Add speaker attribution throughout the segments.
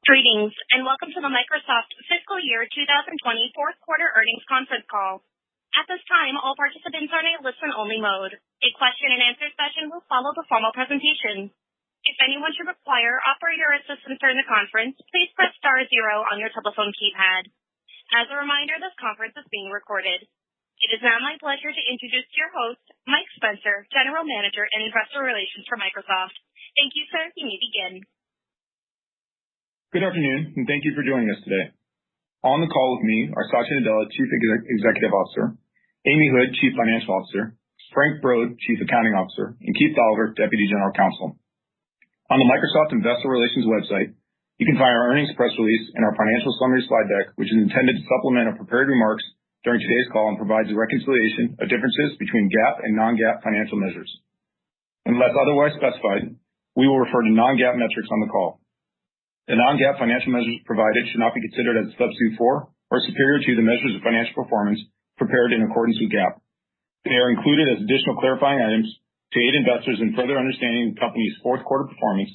Speaker 1: Greetings, and welcome to the Microsoft Fiscal Year 2020 Fourth Quarter Earnings Conference Call. At this time, all participants are in a listen-only mode. A question-and-answer session will follow the formal presentation. If anyone should require operator assistance during the conference, please press star 0 on your telephone keypad. As a reminder, this conference is being recorded. It is now my pleasure to introduce your host, Mike Spencer, General Manager and Investor Relations for Microsoft. Thank you, sir. You may begin.
Speaker 2: Good afternoon, and thank you for joining us today. On the call with me are Satya Nadella, Chief Executive Officer, Amy Hood, Chief Financial Officer, Frank Brod, Chief Accounting Officer, and Keith Dolliver, Deputy General Counsel. On the Microsoft Investor Relations website, you can find our earnings press release and our financial summary slide deck, which is intended to supplement our prepared remarks during today's call and provides a reconciliation of differences between GAAP and non-GAAP financial measures. Unless otherwise specified, we will refer to non-GAAP metrics on the call. The non-GAAP financial measures provided should not be considered as a substitute for or superior to the measures of financial performance prepared in accordance with GAAP. They are included as additional clarifying items to aid investors in further understanding the company's fourth quarter performance,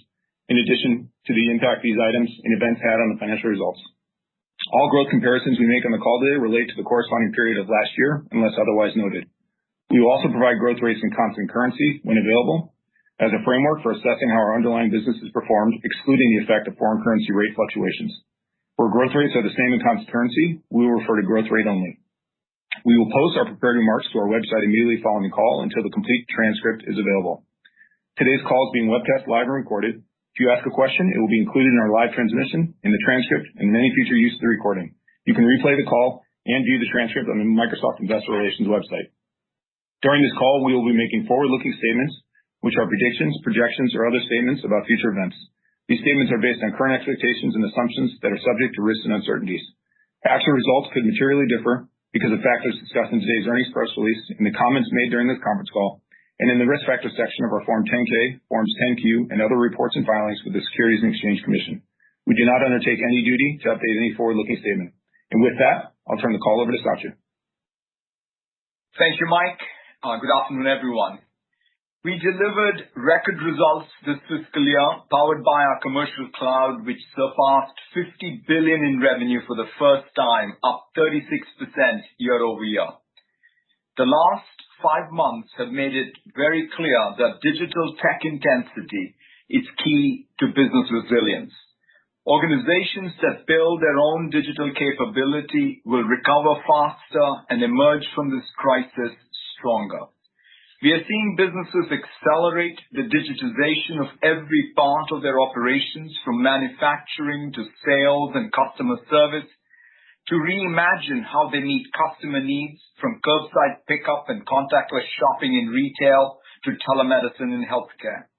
Speaker 2: in addition to the impact these items and events had on the financial results. All growth comparisons we make on the call today relate to the corresponding period of last year, unless otherwise noted. We will also provide growth rates in constant currency when available, as a framework for assessing how our underlying business is performed, excluding the effect of foreign currency rate fluctuations. Where growth rates are the same in constant currency, we will refer to growth rate only. We will post our prepared remarks to our website immediately following the call until the complete transcript is available. Today's call is being webcast live and recorded. If you ask a question, it will be included in our live transmission, in the transcript, and in any future use of the recording. You can replay the call and view the transcript on the Microsoft Investor Relations website. During this call, we will be making forward-looking statements, which are predictions, projections, or other statements about future events. These statements are based on current expectations and assumptions that are subject to risks and uncertainties. Actual results could materially differ because of factors discussed in today's earnings press release, in the comments made during this conference call, and in the risk factors section of our Form 10-K, Forms 10-Q, and other reports and filings with the Securities and Exchange Commission. We do not undertake any duty to update any forward-looking statement. And with that, I'll turn the call over to Satya.
Speaker 3: Thank you, Mike. Good afternoon, everyone. We delivered record results this fiscal year, powered by our commercial cloud, which surpassed $50 billion in revenue for the first time, up 36% year over year. The last 5 months have made it very clear that digital tech intensity is key to business resilience. Organizations that build their own digital capability will recover faster and emerge from this crisis stronger. We are seeing businesses accelerate the digitization of every part of their operations, from manufacturing to sales and customer service, to reimagine how they meet customer needs, from curbside pickup and contactless shopping in retail to telemedicine in healthcare.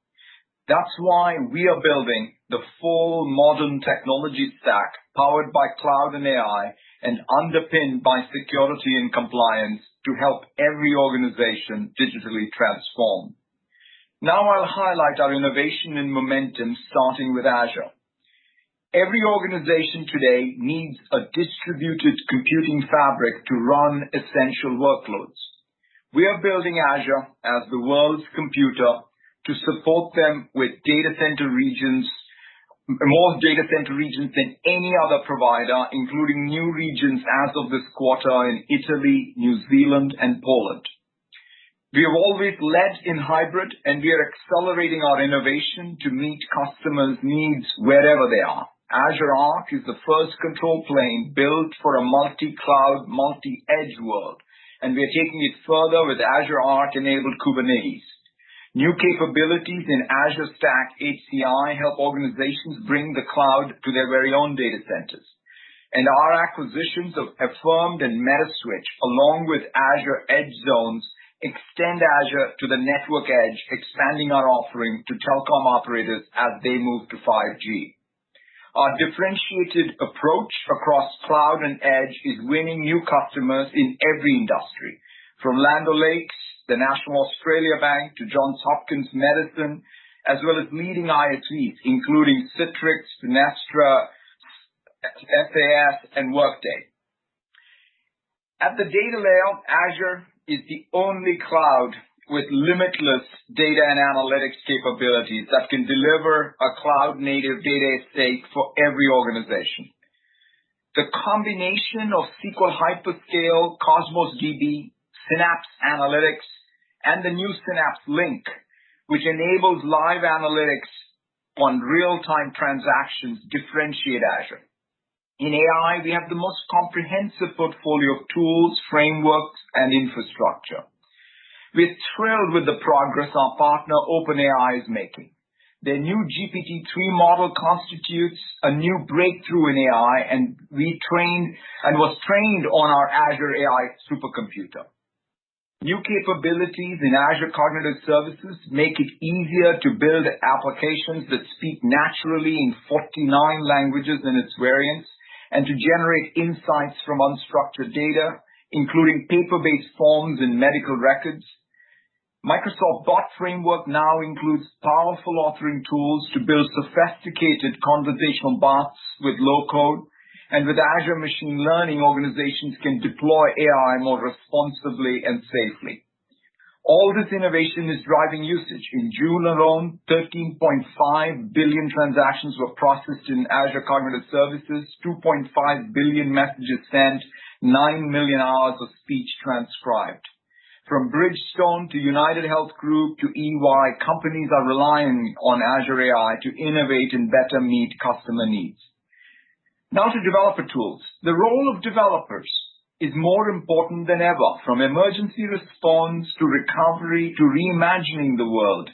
Speaker 3: That's why we are building the full modern technology stack powered by cloud and AI and underpinned by security and compliance to help every organization digitally transform. Now I'll highlight our innovation and momentum, starting with Azure. Every organization today needs a distributed computing fabric to run essential workloads. We are building Azure as the world's computer to support them with more data center regions than any other provider, including new regions as of this quarter in Italy, New Zealand, and Poland. We have always led in hybrid, and we are accelerating our innovation to meet customers' needs wherever they are. Azure Arc is the first control plane built for a multi-cloud, multi-edge world, and we are taking it further with Azure Arc-enabled Kubernetes. New capabilities in Azure Stack HCI help organizations bring the cloud to their very own data centers. And our acquisitions of Affirmed and Metaswitch, along with Azure Edge Zones, extend Azure to the network edge, expanding our offering to telecom operators as they move to 5G. Our differentiated approach across cloud and edge is winning new customers in every industry, from Land O'Lakes, the National Australia Bank, to Johns Hopkins Medicine, as well as leading ISVs, including Citrix, Finastra, SAS, and Workday. At the data layer, Azure is the only cloud with limitless data and analytics capabilities that can deliver a cloud-native data estate for every organization. The combination of SQL Hyperscale, Cosmos DB, Synapse Analytics, and the new Synapse Link, which enables live analytics on real-time transactions, differentiate Azure. In AI, we have the most comprehensive portfolio of tools, frameworks, and infrastructure. We're thrilled with the progress our partner OpenAI is making. Their new GPT-3 model constitutes a new breakthrough in AI and was trained on our Azure AI supercomputer. New capabilities in Azure Cognitive Services make it easier to build applications that speak naturally in 49 languages and its variants, and to generate insights from unstructured data, including paper-based forms and medical records. Microsoft Bot Framework now includes powerful authoring tools to build sophisticated conversational bots with low code, and with Azure Machine Learning, organizations can deploy AI more responsibly and safely. All this innovation is driving usage. In June alone, 13.5 billion transactions were processed in Azure Cognitive Services, 2.5 billion messages sent, 9 million hours of speech transcribed. From Bridgestone to United Health Group to EY, companies are relying on Azure AI to innovate and better meet customer needs. Now to developer tools. The role of developers is more important than ever, from emergency response to recovery to reimagining the world.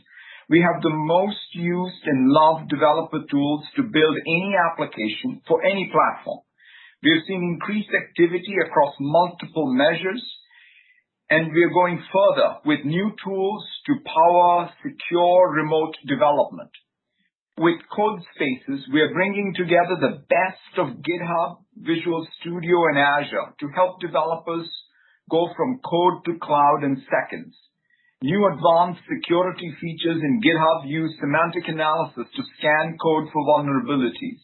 Speaker 3: We have the most used and loved developer tools to build any application for any platform. We have seen increased activity across multiple measures, and we are going further with new tools to power secure remote development. With Code Spaces, we are bringing together the best of GitHub, Visual Studio, and Azure to help developers go from code to cloud in seconds. New advanced security features in GitHub use semantic analysis to scan code for vulnerabilities.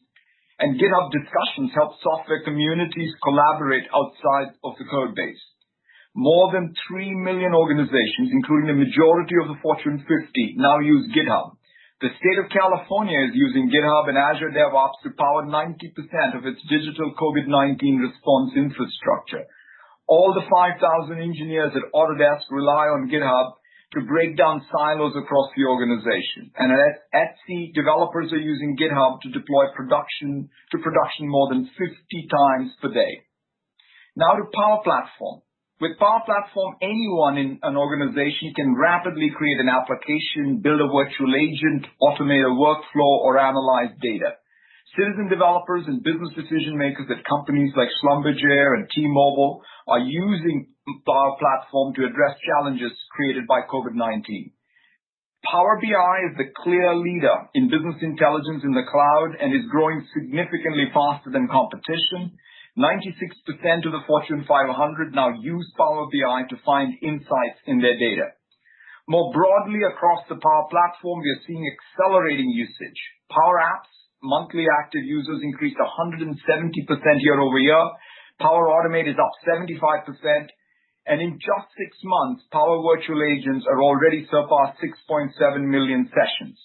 Speaker 3: And GitHub discussions help software communities collaborate outside of the code base. More than 3 million organizations, including the majority of the Fortune 50, now use GitHub. The state of California is using GitHub and Azure DevOps to power 90% of its digital COVID-19 response infrastructure. All the 5,000 engineers at Autodesk rely on GitHub to break down silos across the organization. And at Etsy, developers are using GitHub to deploy production more than 50 times per day. Now to Power Platform. With Power Platform, anyone in an organization can rapidly create an application, build a virtual agent, automate a workflow, or analyze data. Citizen developers and business decision makers at companies like Schlumberger and T-Mobile are using Power Platform to address challenges created by COVID-19. Power BI is the clear leader in business intelligence in the cloud and is growing significantly faster than competition. 96% of the Fortune 500 now use Power BI to find insights in their data. More broadly across the Power Platform, we are seeing accelerating usage. Power Apps, monthly active users increased 170% year over year. Power Automate is up 75%. And in just 6 months, Power Virtual Agents are already surpassed 6.7 million sessions.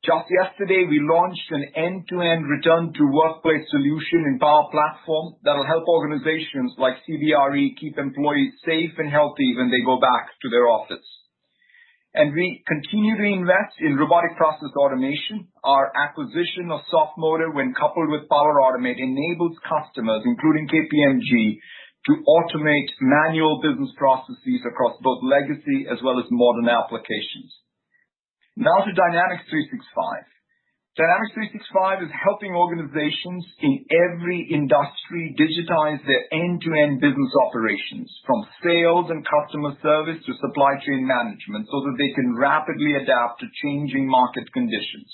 Speaker 3: Just yesterday, we launched an end-to-end return-to-workplace solution in Power Platform that will help organizations like CBRE keep employees safe and healthy when they go back to their office. And we continue to invest in robotic process automation. Our acquisition of Softmotive, when coupled with Power Automate, enables customers, including KPMG, to automate manual business processes across both legacy as well as modern applications. Now to Dynamics 365. Dynamics 365 is helping organizations in every industry digitize their end-to-end business operations, from sales and customer service to supply chain management, so that they can rapidly adapt to changing market conditions.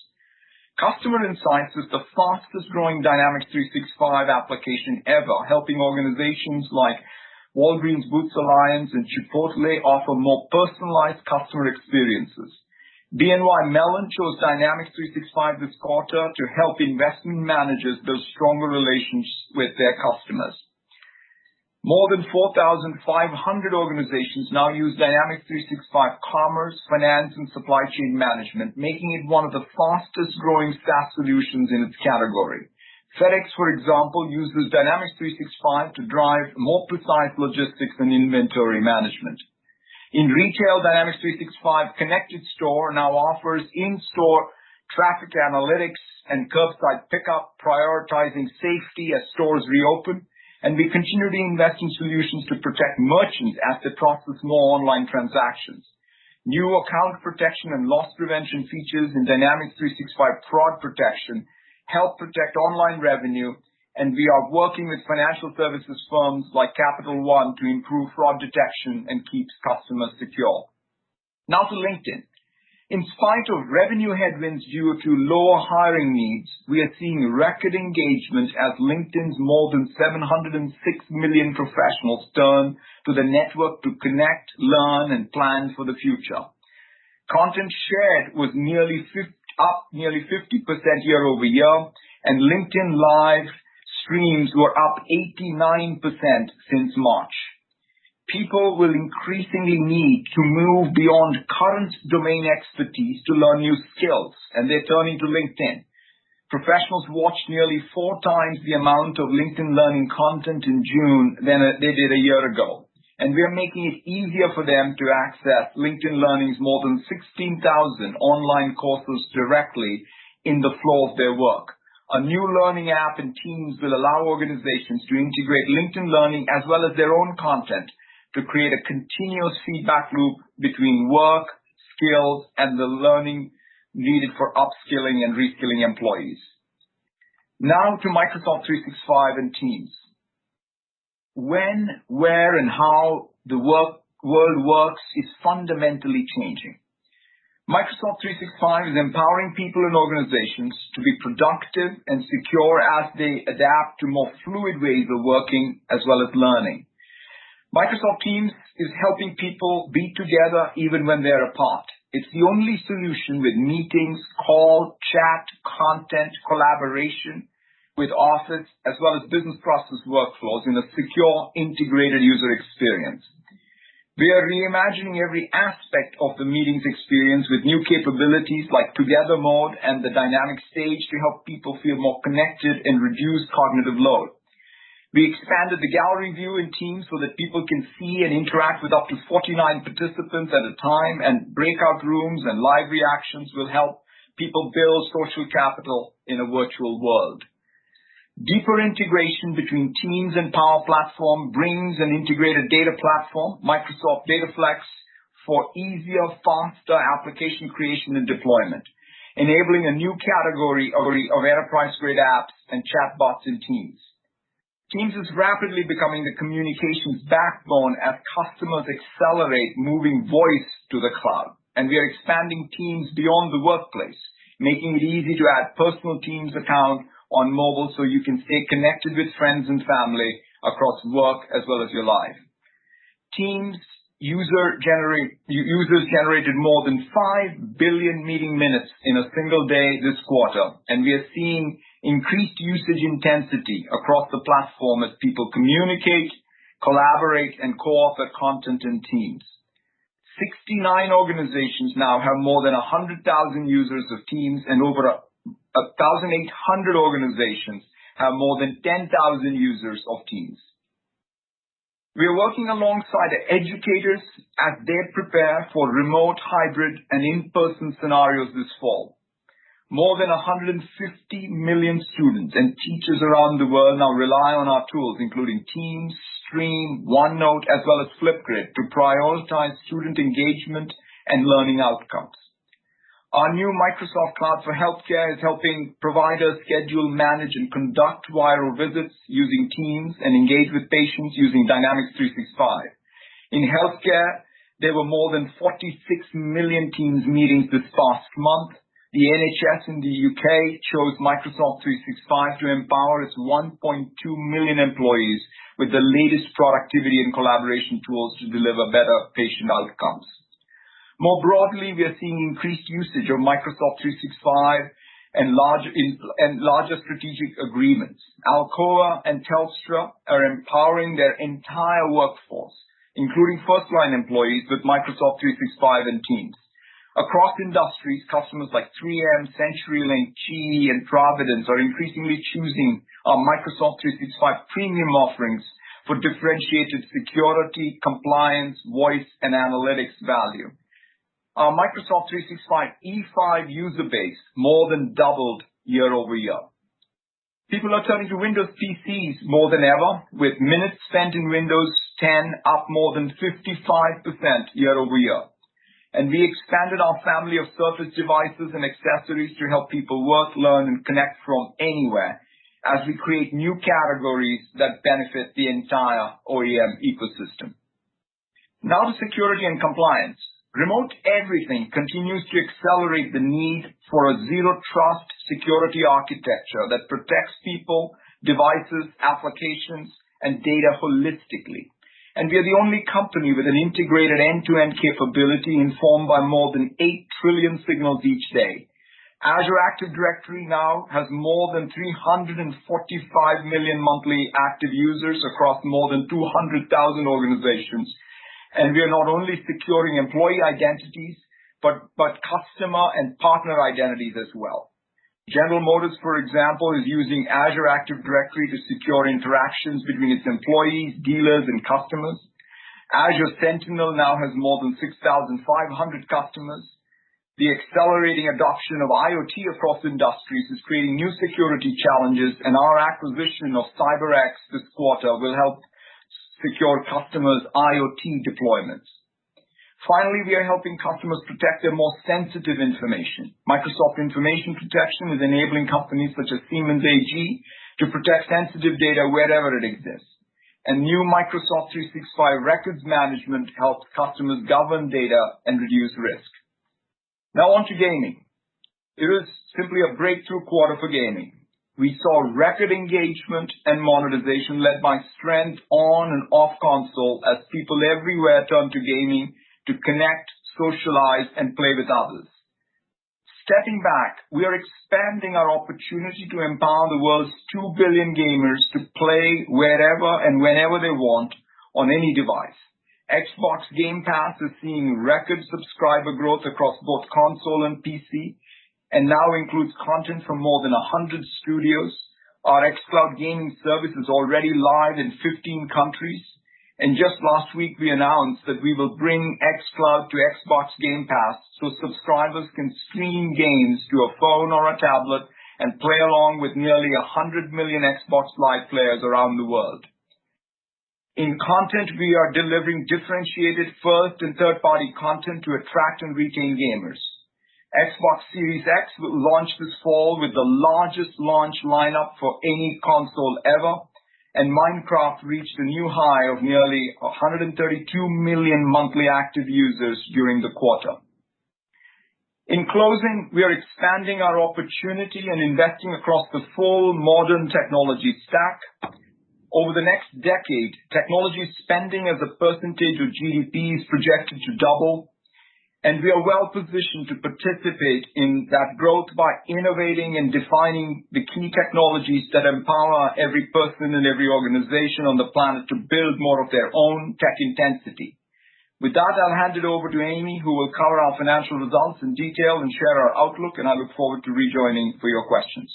Speaker 3: Customer Insights is the fastest growing Dynamics 365 application ever, helping organizations like Walgreens Boots Alliance and Chipotle offer more personalized customer experiences. BNY Mellon chose Dynamics 365 this quarter to help investment managers build stronger relations with their customers. More than 4,500 organizations now use Dynamics 365 Commerce, Finance, and Supply Chain Management, making it one of the fastest growing SaaS solutions in its category. FedEx, for example, uses Dynamics 365 to drive more precise logistics and inventory management. In retail, Dynamics 365 Connected Store now offers in-store traffic analytics and curbside pickup, prioritizing safety as stores reopen. And we continue to invest in solutions to protect merchants as they process more online transactions. New account protection and loss prevention features in Dynamics 365 Fraud Protection help protect online revenue, and we are working with financial services firms like Capital One to improve fraud detection and keep customers secure. Now to LinkedIn. In spite of revenue headwinds due to lower hiring needs, we are seeing record engagement as LinkedIn's more than 706 million professionals turn to the network to connect, learn, and plan for the future. Content shared was up nearly 50% year over year, and LinkedIn Live streams were up 89% since March. People will increasingly need to move beyond current domain expertise to learn new skills, and they're turning to LinkedIn. Professionals watched nearly 4 times the amount of LinkedIn Learning content in June than they did a year ago. And we are making it easier for them to access LinkedIn Learning's more than 16,000 online courses directly in the flow of their work. A new learning app and Teams will allow organizations to integrate LinkedIn Learning as well as their own content to create a continuous feedback loop between work, skills, and the learning needed for upskilling and reskilling employees. Now to Microsoft 365 and Teams. When, where, and how the world works is fundamentally changing. Microsoft 365 is empowering people and organizations to be productive and secure as they adapt to more fluid ways of working as well as learning. Microsoft Teams is helping people be together even when they're apart. It's the only solution with meetings, call, chat, content, collaboration with Office, as well as business process workflows in a secure, integrated user experience. We are reimagining every aspect of the meetings experience with new capabilities like Together Mode and the dynamic stage to help people feel more connected and reduce cognitive load. We expanded the gallery view in Teams so that people can see and interact with up to 49 participants at a time, and breakout rooms and live reactions will help people build social capital in a virtual world. Deeper integration between Teams and Power Platform brings an integrated data platform, Microsoft DataFlex, for easier, faster application creation and deployment, enabling a new category of enterprise-grade apps and chatbots in Teams. Teams is rapidly becoming the communications backbone as customers accelerate moving voice to the cloud. And we are expanding Teams beyond the workplace, making it easy to add personal Teams account on mobile so you can stay connected with friends and family across work as well as your life. Teams users generated more than 5 billion meeting minutes in a single day this quarter, and we are seeing increased usage intensity across the platform as people communicate, collaborate, and co-author content in Teams. 69 organizations now have more than 100,000 users of Teams, and over 1,800 organizations have more than 10,000 users of Teams. We are working alongside educators as they prepare for remote, hybrid, and in-person scenarios this fall. More than 150 million students and teachers around the world now rely on our tools, including Teams, Stream, OneNote, as well as Flipgrid, to prioritize student engagement and learning outcomes. Our new Microsoft Cloud for Healthcare is helping providers schedule, manage, and conduct viral visits using Teams and engage with patients using Dynamics 365. In healthcare, there were more than 46 million Teams meetings this past month. The NHS in the UK chose Microsoft 365 to empower its 1.2 million employees with the latest productivity and collaboration tools to deliver better patient outcomes. More broadly, we are seeing increased usage of Microsoft 365 and larger strategic agreements. Alcoa and Telstra are empowering their entire workforce, including first-line employees, with Microsoft 365 and Teams. Across industries, customers like 3M, CenturyLink, GE, and Providence are increasingly choosing our Microsoft 365 premium offerings for differentiated security, compliance, voice, and analytics value. Our Microsoft 365 E5 user base more than doubled year over year. People are turning to Windows PCs more than ever, with minutes spent in Windows 10 up more than 55% year over year. And we expanded our family of Surface devices and accessories to help people work, learn, and connect from anywhere as we create new categories that benefit the entire OEM ecosystem. Now to security and compliance. Remote everything continues to accelerate the need for a zero-trust security architecture that protects people, devices, applications, and data holistically. And we are the only company with an integrated end-to-end capability informed by more than 8 trillion signals each day. Azure Active Directory now has more than 345 million monthly active users across more than 200,000 organizations. And we are not only securing employee identities, but customer and partner identities as well. General Motors, for example, is using Azure Active Directory to secure interactions between its employees, dealers, and customers. Azure Sentinel now has more than 6,500 customers. The accelerating adoption of IoT across industries is creating new security challenges, and our acquisition of CyberX this quarter will help secure customers' IoT deployments. Finally, we are helping customers protect their most sensitive information. Microsoft Information Protection is enabling companies such as Siemens AG to protect sensitive data wherever it exists. And new Microsoft 365 Records Management helps customers govern data and reduce risk. Now on to gaming. It was simply a breakthrough quarter for gaming. We saw record engagement and monetization led by strength on and off console as people everywhere turn to gaming to connect, socialize, and play with others. Stepping back, we are expanding our opportunity to empower the world's 2 billion gamers to play wherever and whenever they want on any device. Xbox Game Pass is seeing record subscriber growth across both console and PC, and now includes content from more than 100 studios. Our xCloud gaming service is already live in 15 countries. And just last week, we announced that we will bring xCloud to Xbox Game Pass so subscribers can stream games to a phone or a tablet and play along with nearly 100 million Xbox Live players around the world. In content, we are delivering differentiated first and third-party content to attract and retain gamers. Xbox Series X will launch this fall with the largest launch lineup for any console ever. And Minecraft reached a new high of nearly 132 million monthly active users during the quarter. In closing, we are expanding our opportunity and investing across the full modern technology stack. Over the next decade, technology spending as a percentage of GDP is projected to double. And we are well positioned to participate in that growth by innovating and defining the key technologies that empower every person and every organization on the planet to build more of their own tech intensity. With that, I'll hand it over to Amy, who will cover our financial results in detail and share our outlook, and I look forward to rejoining for your questions.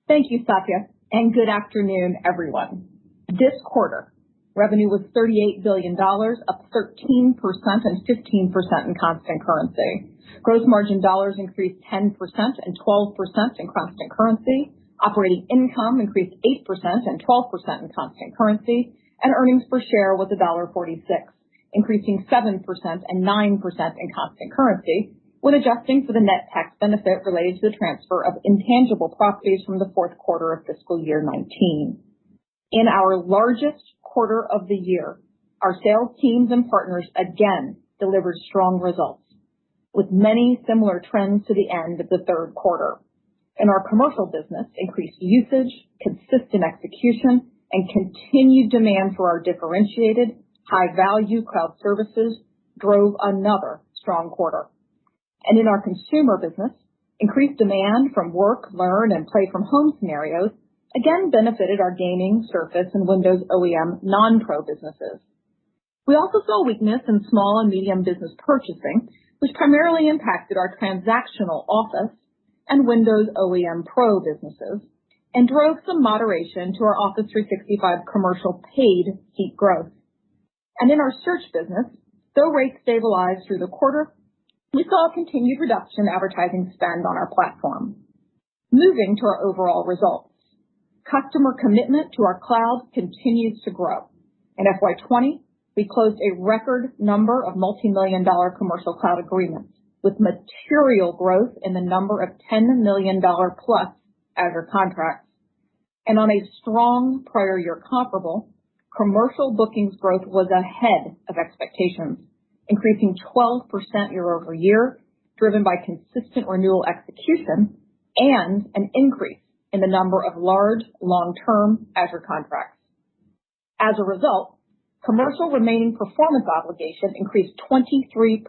Speaker 4: Thank you, Satya, and good afternoon, everyone. This quarter, revenue was $38 billion, up 13% and 15% in constant currency. Gross margin dollars increased 10% and 12% in constant currency. Operating income increased 8% and 12% in constant currency. And earnings per share was $1.46, increasing 7% and 9% in constant currency, when adjusting for the net tax benefit related to the transfer of intangible properties from the fourth quarter of fiscal year 19. In our largest quarter of the year, our sales teams and partners again delivered strong results, with many similar trends to the end of the third quarter. In our commercial business, increased usage, consistent execution, and continued demand for our differentiated, high-value cloud services drove another strong quarter. And in our consumer business, Increased demand from work, learn, and play from home scenarios again benefited our gaming, Surface, and Windows OEM non-pro businesses. We also saw weakness in small and medium business purchasing, which primarily impacted our transactional Office and Windows OEM Pro businesses, and drove some moderation to our Office 365 commercial paid seat growth. And in our search business, though rates stabilized through the quarter, we saw a continued reduction in advertising spend on our platform. Moving to our overall results. Customer commitment to our cloud continues to grow. In FY20, we closed a record number of multi-million-dollar commercial cloud agreements, with material growth in the number of $10 million plus Azure contracts. And on a strong prior year comparable, commercial bookings growth was ahead of expectations, increasing 12% year over year, driven by consistent renewal execution and an increase in the number of large, long-term Azure contracts. As a result, commercial remaining performance obligation increased 23%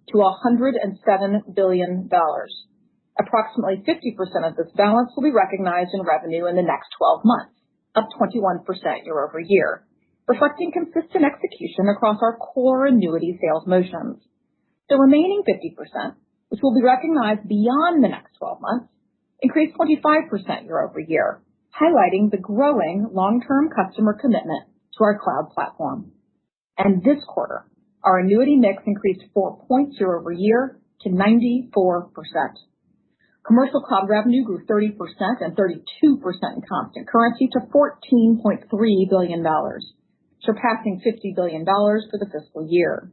Speaker 4: to $107 billion. Approximately 50% of this balance will be recognized in revenue in the next 12 months, up 21% year over year, reflecting consistent execution across our core annuity sales motions. The remaining 50%, which will be recognized beyond the next 12 months, increased 25% year over year, highlighting the growing long-term customer commitment to our cloud platform. And this quarter, our annuity mix increased 4 points year over year to 94%. Commercial cloud revenue grew 30% and 32% in constant currency to $14.3 billion, surpassing $50 billion for the fiscal year.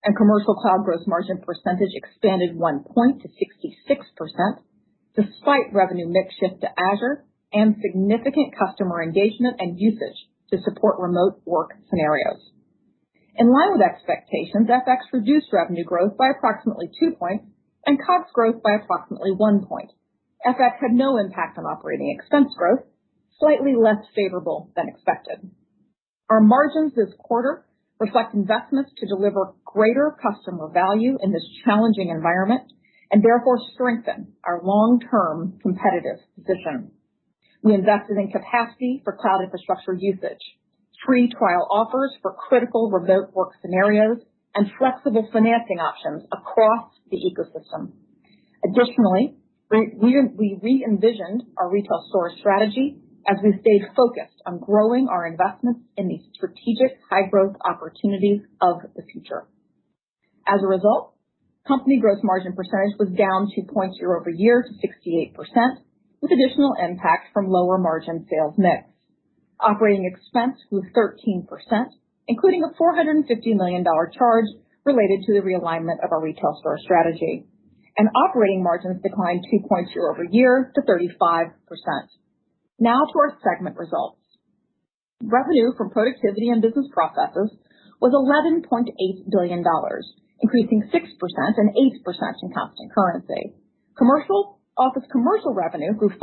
Speaker 4: And commercial cloud gross margin percentage expanded 1 point to 66%, despite revenue mix shift to Azure and significant customer engagement and usage to support remote work scenarios. In line with expectations, FX reduced revenue growth by approximately 2 points and COGS growth by approximately 1 point. FX had no impact on operating expense growth, slightly less favorable than expected. Our margins this quarter reflect investments to deliver greater customer value in this challenging environment and therefore strengthen our long-term competitive position. We invested in capacity for cloud infrastructure usage, free trial offers for critical remote work scenarios, and flexible financing options across the ecosystem. Additionally, we re-envisioned our retail store strategy as we stayed focused on growing our investments in these strategic high-growth opportunities of the future. As a result, company gross margin percentage was down 2 points year over year to 68%, with additional impact from lower margin sales mix. Operating expense grew 13%, including a $450 million charge related to the realignment of our retail store strategy. And operating margins declined 2 points year over year to 35%. Now to our segment results. Revenue from productivity and business processes was $11.8 billion, increasing 6% and 8% in constant currency. Office commercial revenue grew 5%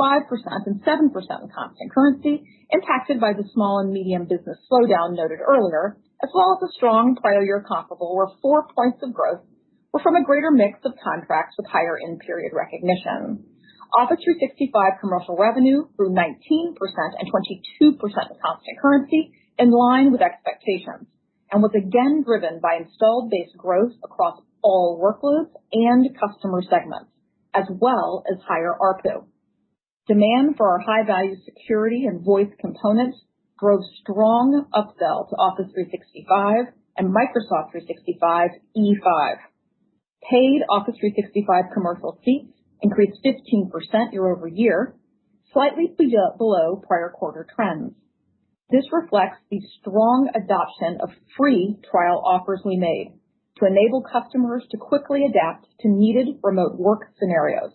Speaker 4: and 7% in constant currency, impacted by the small and medium business slowdown noted earlier, as well as a strong prior year comparable where 4 points of growth were from a greater mix of contracts with higher in-period recognition. Office 365 commercial revenue grew 19% and 22% in constant currency, in line with expectations, and was again driven by installed base growth across all workloads and customer segments, as well as higher ARPU. Demand for our high-value security and voice components drove strong upsell to Office 365 and Microsoft 365 E5. Paid Office 365 commercial seats increased 15% year over year, slightly below prior quarter trends. This reflects the strong adoption of free trial offers we made to enable customers to quickly adapt to needed remote work scenarios,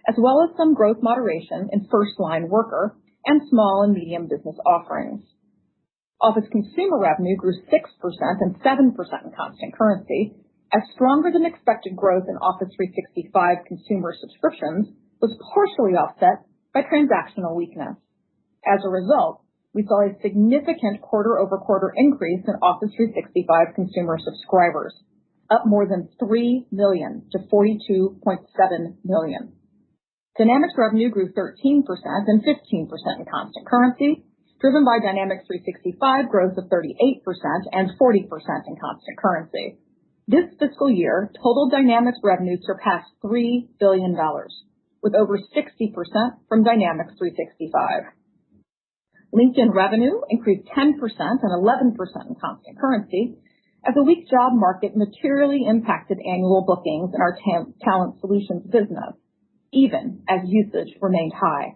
Speaker 4: as well as some growth moderation in first-line worker and small and medium business offerings. Office consumer revenue grew 6% and 7% in constant currency, as stronger than expected growth in Office 365 consumer subscriptions was partially offset by transactional weakness. As a result, we saw a significant quarter-over-quarter increase in Office 365 consumer subscribers, up more than 3 million to 42.7 million. Dynamics revenue grew 13% and 15% in constant currency, driven by Dynamics 365 growth of 38% and 40% in constant currency. This fiscal year, total Dynamics revenue surpassed $3 billion, with over 60% from Dynamics 365. LinkedIn revenue increased 10% and 11% in constant currency as a weak job market materially impacted annual bookings in our talent solutions business, even as usage remained high.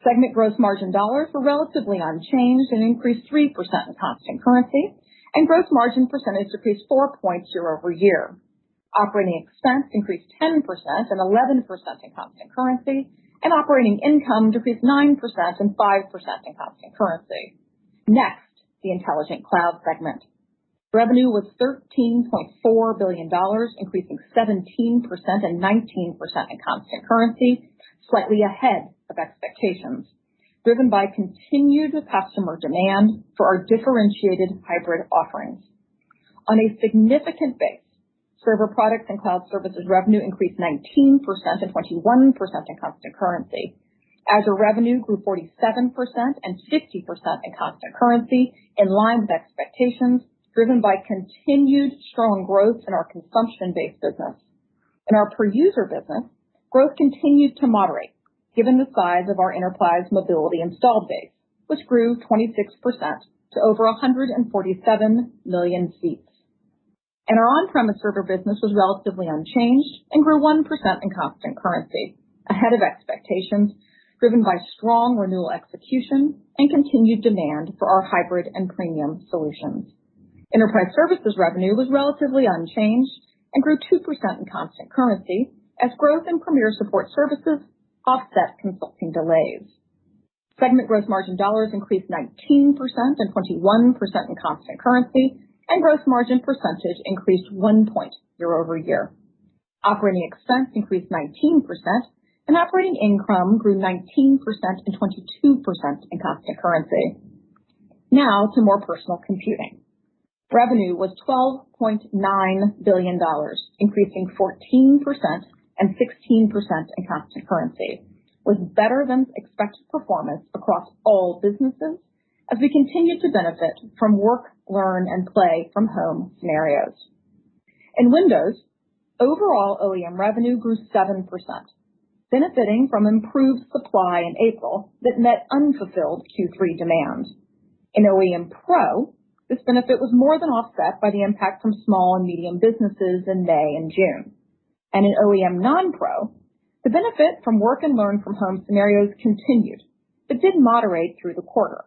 Speaker 4: Segment gross margin dollars were relatively unchanged and increased 3% in constant currency, and gross margin percentage decreased 4 points year over year. Operating expense increased 10% and 11% in constant currency, and operating income decreased 9% and 5% in constant currency. Next, the Intelligent Cloud segment. Revenue was $13.4 billion, increasing 17% and 19% in constant currency, slightly ahead of expectations, driven by continued customer demand for our differentiated hybrid offerings. On a significant base, server products and cloud services revenue increased 19% and 21% in constant currency. Azure revenue grew 47% and 50% in constant currency, in line with expectations, driven by continued strong growth in our consumption-based business. In our per-user business, growth continued to moderate, given the size of our enterprise mobility installed base, which grew 26% to over 147 million seats. And our on-premise server business was relatively unchanged and grew 1% in constant currency, ahead of expectations, driven by strong renewal execution and continued demand for our hybrid and premium solutions. Enterprise services revenue was relatively unchanged and grew 2% in constant currency as growth in premier support services offset consulting delays. Segment gross margin dollars increased 19% and 21% in constant currency, and gross margin percentage increased 1 point year over year. Operating expense increased 19%, and operating income grew 19% and 22% in constant currency. Now to more personal computing. Revenue was $12.9 billion, increasing 14% and 16% in constant currency, with better than expected performance across all businesses as we continue to benefit from work, learn, and play from home scenarios. In Windows, overall OEM revenue grew 7%, benefiting from improved supply in April that met unfulfilled Q3 demand. In OEM Pro, this benefit was more than offset by the impact from small and medium businesses in May and June. And in OEM non-Pro, the benefit from work and learn from home scenarios continued, but did moderate through the quarter.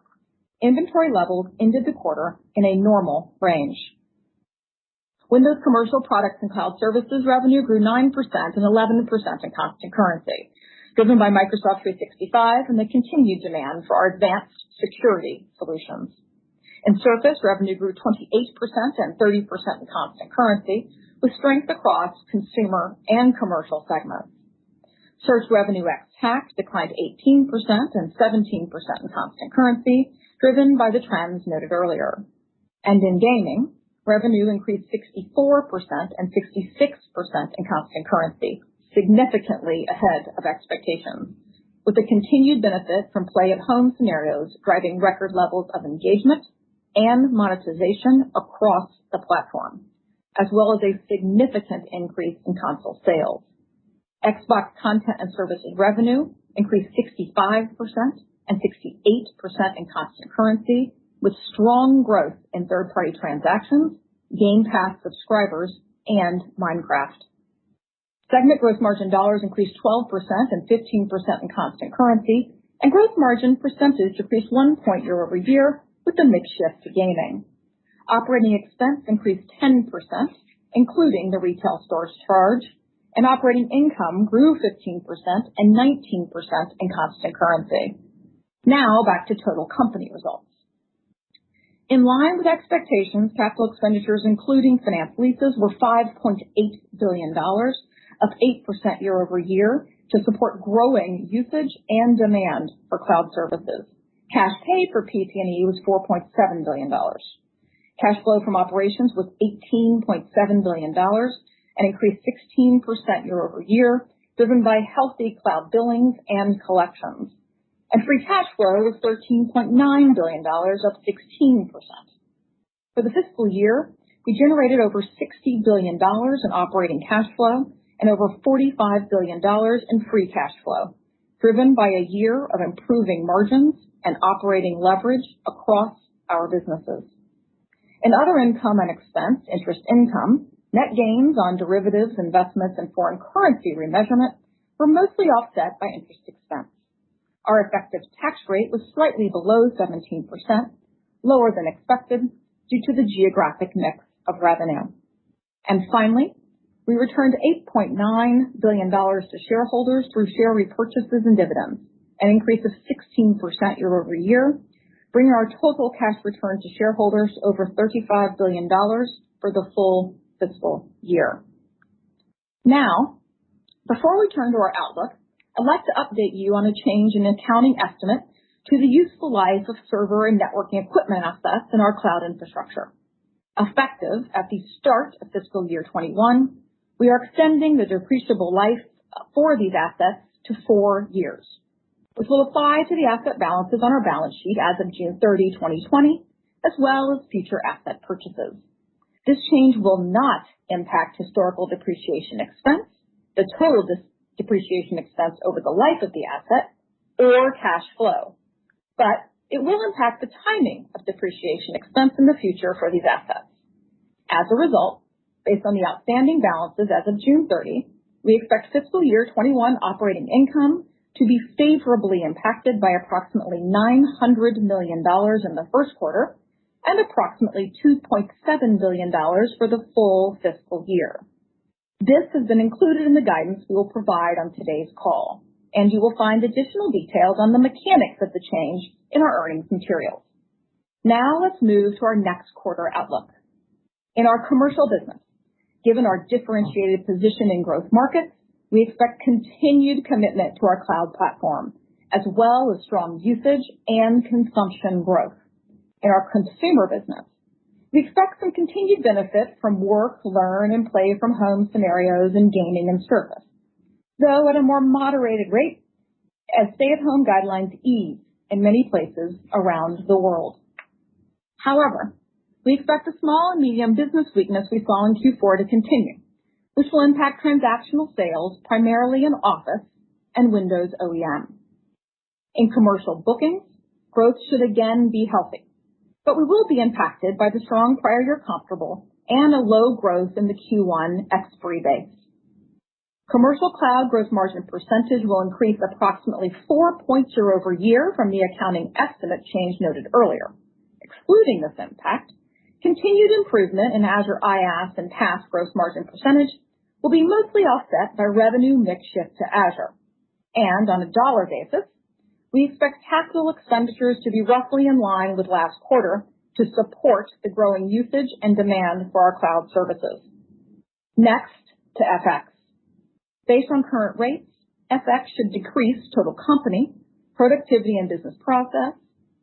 Speaker 4: Inventory levels ended the quarter in a normal range. Windows commercial products and cloud services revenue grew 9% and 11% in constant currency, driven by Microsoft 365 and the continued demand for our advanced security solutions. In Surface, revenue grew 28% and 30% in constant currency, with strength across consumer and commercial segments. Search revenue ex-TAC declined 18% and 17% in constant currency, driven by the trends noted earlier. And in gaming, revenue increased 64% and 66% in constant currency, significantly ahead of expectations, with the continued benefit from play-at-home scenarios driving record levels of engagement and monetization across the platform, as well as a significant increase in console sales. Xbox content and services revenue increased 65% and 68% in constant currency, with strong growth in third-party transactions, Game Pass subscribers, and Minecraft. Segment gross margin dollars increased 12% and 15% in constant currency, and gross margin percentage decreased 1 point year over year with the mix shift to gaming. Operating expense increased 10%, including the retail stores charge, and operating income grew 15% and 19% in constant currency. Now back to total company results. In line with expectations, capital expenditures, including finance leases, were $5.8 billion, up 8% year over year to support growing usage and demand for cloud services. Cash paid for PP&E was $4.7 billion. Cash flow from operations was $18.7 billion and increased 16% year over year, driven by healthy cloud billings and collections. And free cash flow was $13.9 billion, up 16%. For the fiscal year, we generated over $60 billion in operating cash flow and over $45 billion in free cash flow, driven by a year of improving margins and operating leverage across our businesses. In other income and expense, interest income, net gains on derivatives, investments, and foreign currency remeasurement were mostly offset by interest expense. Our effective tax rate was slightly below 17%, lower than expected due to the geographic mix of revenue. And finally, we returned $8.9 billion to shareholders through share repurchases and dividends, an increase of 16% year over year, bringing our total cash return to shareholders to over $35 billion for the full fiscal year. Now, before we turn to our outlook, I'd like to update you on a change in accounting estimate to the useful life of server and networking equipment assets in our cloud infrastructure. Effective at the start of fiscal year 21, we are extending the depreciable life for these assets to 4 years, which will apply to the asset balances on our balance sheet as of June 30, 2020, as well as future asset purchases. This change will not impact historical depreciation expense, the total depreciation expense over the life of the asset, or cash flow, but it will impact the timing of depreciation expense in the future for these assets. As a result, based on the outstanding balances as of June 30, we expect fiscal year 21 operating income to be favorably impacted by approximately $900 million in the first quarter and approximately $2.7 billion for the full fiscal year. This has been included in the guidance we will provide on today's call, and you will find additional details on the mechanics of the change in our earnings materials. Now let's move to our next quarter outlook. In our commercial business, given our differentiated position in growth markets, we expect continued commitment to our cloud platform, as well as strong usage and consumption growth. In our consumer business, we expect some continued benefit from work, learn, and play from home scenarios in gaming and service, though at a more moderated rate as stay-at-home guidelines ease in many places around the world. However, we expect the small and medium business weakness we saw in Q4 to continue, which will impact transactional sales primarily in Office and Windows OEM. In commercial bookings, growth should again be healthy, but we will be impacted by the strong prior year comparable and a low growth in the Q1 expiry base. Commercial cloud gross margin percentage will increase approximately 4 points year over year from the accounting estimate change noted earlier. Excluding this impact, continued improvement in Azure IaaS and PaaS gross margin percentage will be mostly offset by revenue mix shift to Azure. And on a dollar basis, we expect capital expenditures to be roughly in line with last quarter to support the growing usage and demand for our cloud services. Next, to FX. Based on current rates, FX should decrease total company, productivity and business process,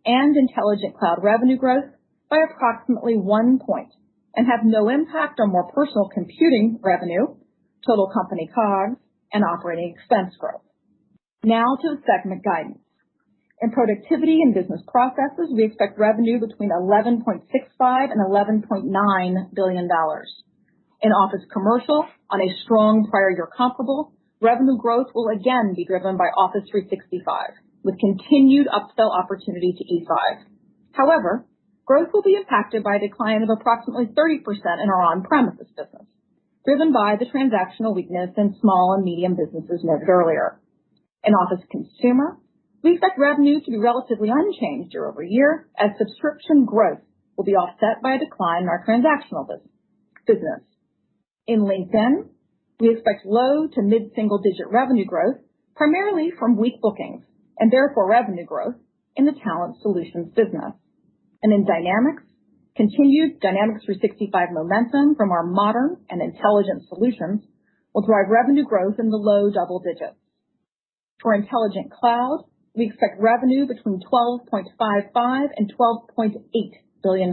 Speaker 4: and intelligent cloud revenue growth by approximately 1 point and have no impact on more personal computing revenue, total company COGS, and operating expense growth. Now to the segment guidance. In productivity and business processes, we expect revenue between $11.65 and $11.9 billion. In Office Commercial, on a strong prior year comparable, revenue growth will again be driven by Office 365, with continued upsell opportunity to E5. However, growth will be impacted by a decline of approximately 30% in our on-premises business, driven by the transactional weakness in small and medium businesses noted earlier. In Office Consumer, we expect revenue to be relatively unchanged year over year as subscription growth will be offset by a decline in our transactional business. In LinkedIn, we expect low to mid-single digit revenue growth, primarily from weak bookings, and therefore revenue growth in the Talent Solutions business. And in Dynamics, continued Dynamics 365 momentum from our modern and intelligent solutions will drive revenue growth in the low double digits. For Intelligent Cloud, we expect revenue between $12.55 and $12.8 billion.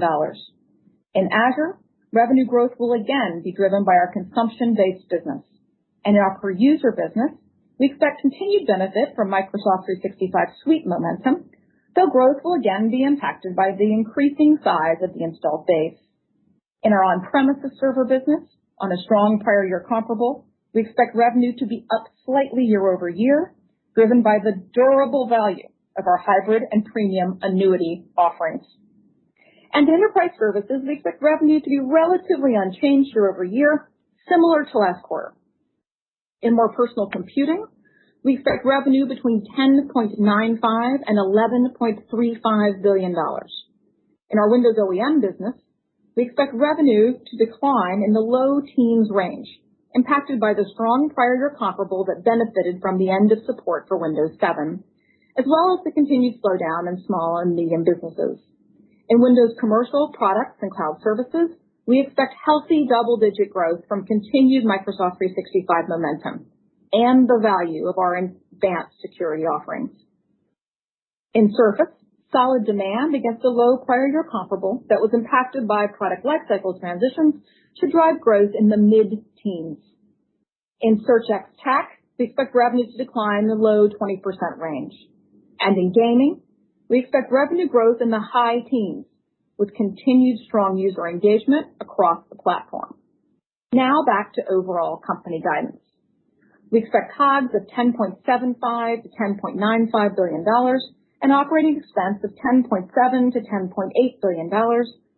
Speaker 4: In Azure, revenue growth will again be driven by our consumption-based business. And in our per-user business, We expect continued benefit from Microsoft 365 Suite momentum, though growth will again be impacted by the increasing size of the installed base. In our on-premises server business, on a strong prior year comparable, we expect revenue to be up slightly year over year, driven by the durable value of our hybrid and premium annuity offerings. And in enterprise services, we expect revenue to be relatively unchanged year over year, similar to last quarter. In more personal computing, we expect revenue between $10.95 and $11.35 billion. In our Windows OEM business, we expect revenue to decline in the low teens range, impacted by the strong prior year comparable that benefited from the end of support for Windows 7, as well as the continued slowdown in small and medium businesses. In Windows commercial products and cloud services, we expect healthy double-digit growth from continued Microsoft 365 momentum and the value of our advanced security offerings. In Surface, solid demand against a low prior year comparable that was impacted by product lifecycle transitions should drive growth in the mid-teens. In Search X TAC, we expect revenue to decline in the low 20% range. And in gaming, we expect revenue growth in the high teens, with continued strong user engagement across the platform. Now back to overall company guidance. We expect COGS of $10.75 to $10.95 billion and operating expense of $10.7 to $10.8 billion,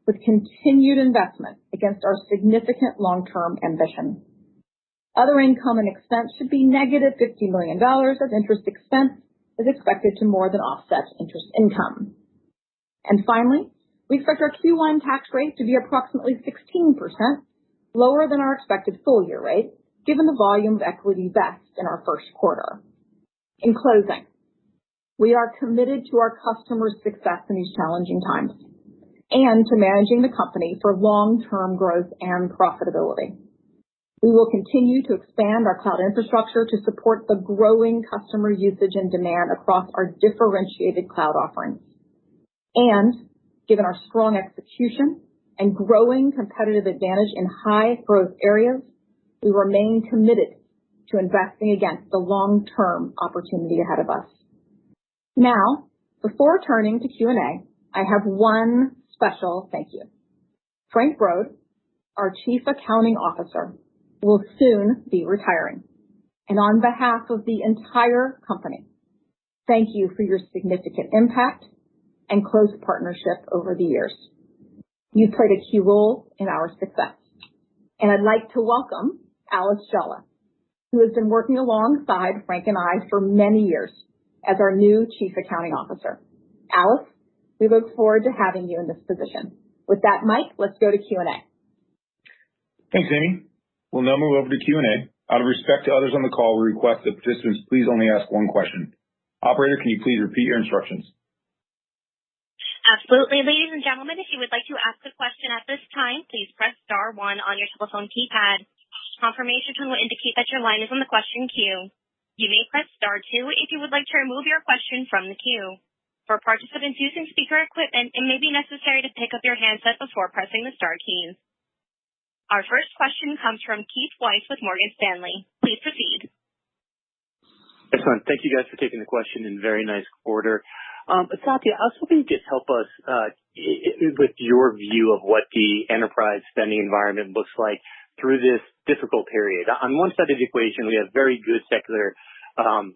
Speaker 4: with continued investment against our significant long-term ambition. Other income and expense should be negative $50 million as interest expense is expected to more than offset interest income. And finally, we expect our Q1 tax rate to be approximately 16%, lower than our expected full year rate, given the volume of equity vest in our first quarter. In closing, we are committed to our customers' success in these challenging times and to managing the company for long-term growth and profitability. We will continue to expand our cloud infrastructure to support the growing customer usage and demand across our differentiated cloud offerings. And given our strong execution and growing competitive advantage in high growth areas, we remain committed to investing against the long-term opportunity ahead of us. Now, before turning to Q&A, I have one special thank you. Frank Brod, our Chief Accounting Officer, will soon be retiring. And on behalf of the entire company, thank you for your significant impact and close partnership over the years. You played a key role in our success. And I'd like to welcome Alice Jalla, who has been working alongside Frank and I for many years as our new Chief Accounting Officer. Alice, we look forward to having you in this position. With that, Mike, let's go to Q&A.
Speaker 2: Thanks, Amy. We'll now move over to Q&A. Out of respect to others on the call, we request that participants please only ask one question. Operator, can you please repeat your instructions?
Speaker 1: Absolutely. Ladies and gentlemen, if you would like to ask a question at this time, please press star 1 on your telephone keypad. Confirmation tone will indicate that your line is in the question queue. You may press star 2 if you would like to remove your question from the queue. For participants using speaker equipment, it may be necessary to pick up your handset before pressing the star keys. Our first question comes from Keith Weiss with Morgan Stanley. Please proceed.
Speaker 5: Excellent. Thank you guys for taking the question in very nice order. Satya, I was hoping you could help us with your view of what the enterprise spending environment looks like through this difficult period. On one side of the equation, we have very good secular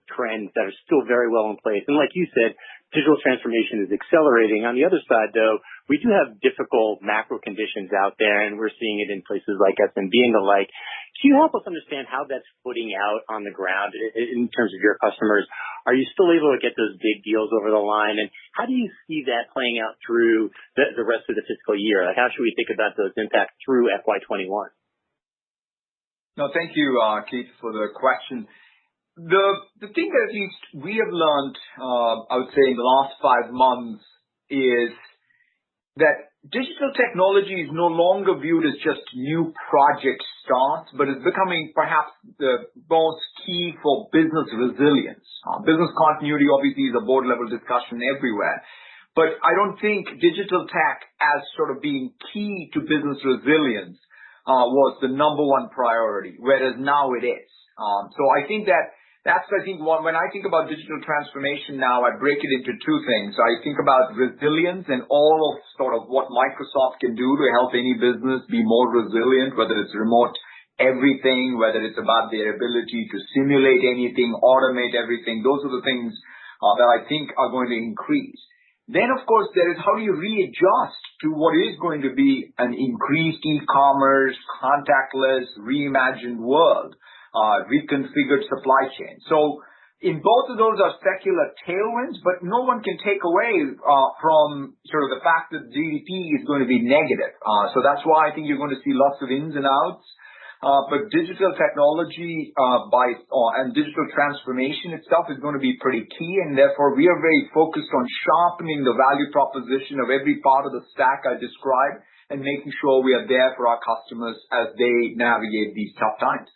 Speaker 5: trends that are still very well in place. And like you said, digital transformation is accelerating. On the other side, though, we do have difficult macro conditions out there, and we're seeing it in places like SMB and the like. Can you help us understand how that's footing out on the ground in terms of your customers? Are you still able to get those big deals over the line? And how do you see that playing out through the rest of the fiscal year? Like, how should we think about those impacts through FY21?
Speaker 3: No, thank you, Keith, for the question. The thing that at least we have learned, I would say, in the last 5 months is that digital technology is no longer viewed as just new project starts, but is becoming perhaps the most key for business resilience. Business continuity obviously is a board-level discussion everywhere. But I don't think digital tech as sort of being key to business resilience was the number one priority, whereas now it is. So I think that that's, I think, when I think about digital transformation now, I break it into two things. I think about resilience and all of sort of what Microsoft can do to help any business be more resilient, whether it's remote everything, whether it's about their ability to simulate anything, automate everything. Those are the things that I think are going to increase. Then, of course, there is how do you readjust to what is going to be an increased e-commerce, contactless, reimagined world, reconfigured supply chain. So in both of those are secular tailwinds, but no one can take away from sort of the fact that GDP is going to be negative. So that's why I think you're going to see lots of ins and outs. But digital technology and digital transformation itself is going to be pretty key, and therefore we are very focused on sharpening the value proposition of every part of the stack I described and making sure we are there for our customers as they navigate these tough times.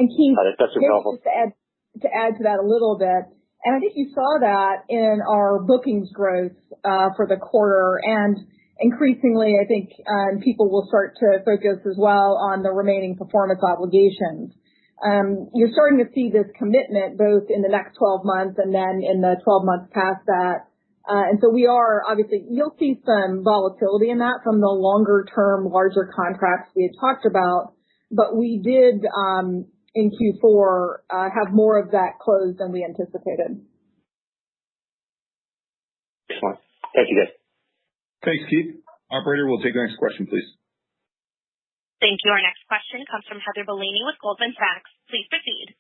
Speaker 4: And Keith,
Speaker 5: that's
Speaker 4: just to add to that a little bit, and I think you saw that in our bookings growth for the quarter, and increasingly, I think people will start to focus as well on the remaining performance obligations. You're starting to see this commitment both in the next 12 months and then in the 12 months past that. And so we are obviously, you'll see some volatility in that from the longer term, larger contracts we had talked about, but we did in Q4 have more of that closed than we anticipated.
Speaker 5: Excellent. Thank you, guys.
Speaker 2: Thanks, Keith. Operator, we'll take the next question, please.
Speaker 1: Thank you. Our next question comes from Heather Bellini with Goldman Sachs. Please proceed.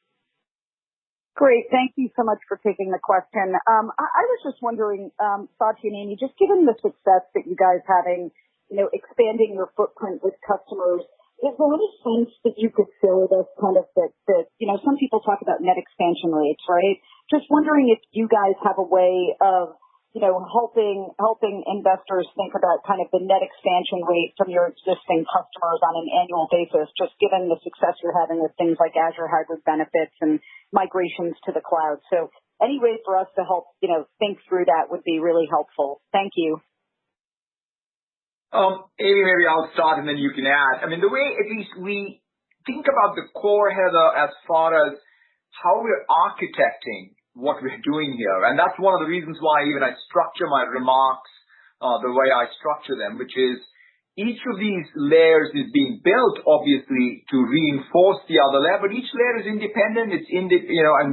Speaker 6: Great. Thank you so much for taking the question. I was just wondering, Satya and Amy, just given the success that you guys having, expanding your footprint with customers, is there any sense that you could share with us kind of that, some people talk about net expansion rates, right? Just wondering if you guys have a way of helping investors think about kind of the net expansion rate from your existing customers on an annual basis, just given the success you're having with things like Azure Hybrid Benefits and migrations to the cloud. So any way for us to help, think through that would be really helpful. Thank you.
Speaker 3: Amy, maybe I'll start and then you can add. I mean, the way at least we think about the core, Heather, as far as how we're architecting what we're doing here. And that's one of the reasons why even I structure my remarks the way I structure them, which is each of these layers is being built, obviously, to reinforce the other layer, but each layer is independent. And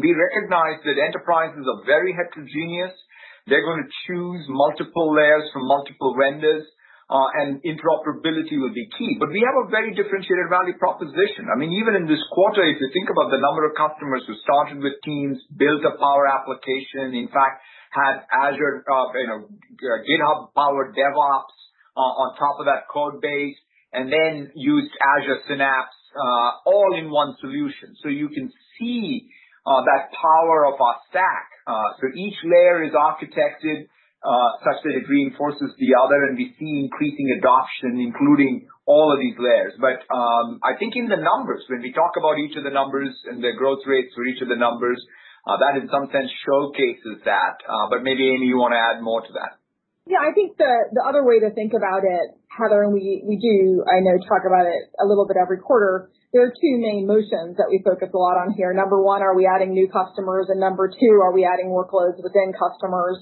Speaker 3: we recognize that enterprises are very heterogeneous. They're going to choose multiple layers from multiple vendors. And interoperability will be key. But we have a very differentiated value proposition. I mean, even in this quarter, if you think about the number of customers who started with Teams, built a Power application, in fact, had Azure, GitHub-powered DevOps on top of that code base, and then used Azure Synapse all in one solution. So you can see that power of our stack. So each layer is architected such that it reinforces the other, and we see increasing adoption, including all of these layers. But I think in the numbers, when we talk about each of the numbers and the growth rates for each of the numbers, that in some sense showcases that. But maybe, Amy, you want to add more to that?
Speaker 4: Yeah, I think the other way to think about it, Heather, and we do, I know, talk about it a little bit every quarter, there are two main motions that we focus a lot on here. Number one, are we adding new customers? And number two, are we adding workloads within customers?